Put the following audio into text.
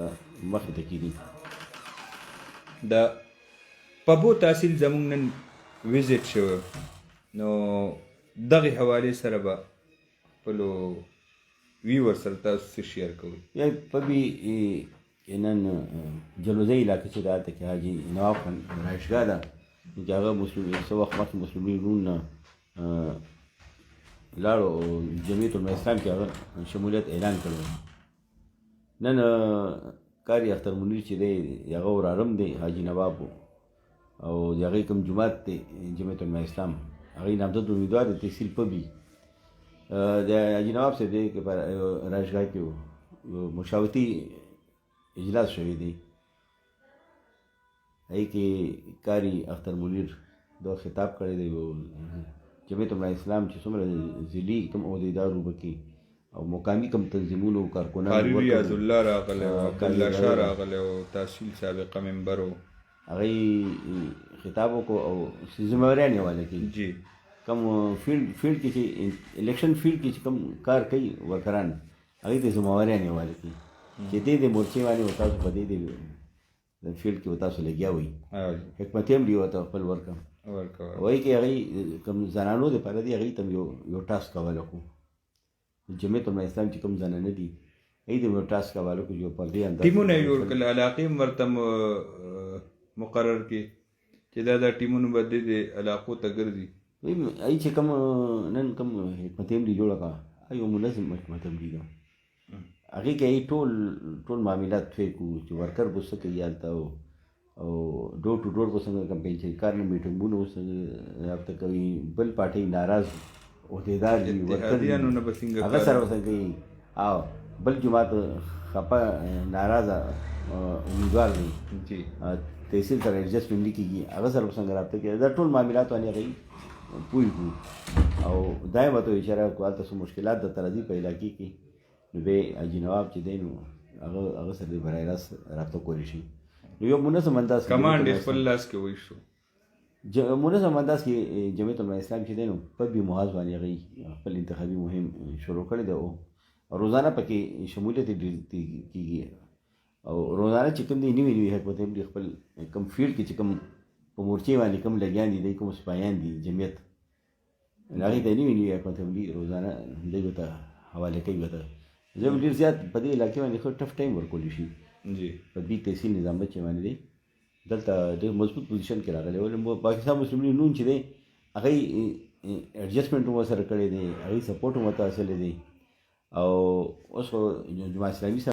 ته مخې ته کېږي. د پبو تحصیل زموږ نن ویزټ شوی، نو دغې حوالې سره به خپلو ویور سره تاسو څه شیر کوئ؟ یا پبي نن جلوزۍ علاقې چې ده هلته کې حاجي نواب خان رهایشګاه ده چې هغه څه وخت مخکې مسلم لیګ نون نه لاړو او جمعیت الاسلام کې هغه شمولیت اعلان کړی. نن قاري اختر منیر چې دی هغه ورارم دی حاجي نواب او د هغې کوم جومات دی جمعیت الاسلام هغې نامزد امیدوار د تحصیل پبي د حاجي نواب صاحب دی په رهایشګاه کې یو مشاورتي اجلاس شوی دی. هغې کې قاري اختر منیر دا خطاب کړی دی جمعیت الاسلام چې څومره ضلعي کوم عهدیدار وبکې او مقامي کوم تنظیمونو کارکنان قاری ریاض الله راغلی و، عبدالله شاه راغلی و، تحصیل سابقه ممبر و، هغې خطاب وکړو او ذمهوریان یې حواله کوي. جی کوم فیلډ کې چې الیکشن فیلډ کې چې کوم کار کوي ورکران هغې ته ذمهوریان یې حواله کوي چې دې مورچې باندې و تاسو په دې فیلډ کې و تاسو لګیا وئ. حکمت عملي ورته خپل ورکړه وایي کې هغې کوم زنانو دپاره دي هغې ته یو ټاسک حواله کړو. جمعیت الاسلام چې کوم زنانه دي هغې ته یو ټاسک حواله کړو چې یو پردې انداز ټیمونه یې جوړ کړل، علاقې هم ورته مقرر کړي چې دا ټیمونه به دې علاقو ته ګرځي. هغې چې کوم نن کوم حکمت عملي جوړه کړه هغه یو منظم حکمت عملي ده. هغې کې ټول معاملات توی کړو چې ورکر به څه کوي هلته او ډور ټو ډور به څنګه کمپین چې کار نه میټینګونه به څنګه رابطه کوي، بل پارټۍ ناراض عهدیدار دي ورکر هغه سره به څنګه کوي او بل جومات خفه ناراضه امیدوار دی تحصیل سره ایډجسټمنټ نه کېږي هغه سره به څنګه رابطه کوي. دا ټول معاملات باندې هغې پوه کړو او دا یې ورته اشاره وکړو هلته څه مشکلات درته راځي په علاقې کې نو بیا حاجي نواب چې دی نو هغه سره دې برای راست رابطه کولی شي. نو یو منظم انداز کمانډ یې خپل لاس کې وایستو. منظم انداز کې جمعیت الاسلام چې دی نو پبي محاذ باندې هغې خپل انتخابي مهم شروع کړی دی او روزانه پکې شمولیت کېږي او روزانه چې کوم دی نوي حکمت عملي خپل کوم فیلډ کې چې کوم په مورچې باندې کوم لګیان دي دی کوم سپایان دي جمعیت هغې ته نوي حکمت عملي روزانه دی ورته حواله کوي. ورته زه هم ډېر زیات په دې علاقې باندې ښه ټف ټایم ورکولی شي. په دې تحصیل نظام چې باندې دی دلته ډېر مضبوط پوزیشن کې راغلی ولې پاکستان مسلم لیګ نون چې دی هغې ایډجسټمنټ هم ورسره کړی دی، هغې سپورټ هم ورته حاصلی دی او اوس خو جماعت اسلامي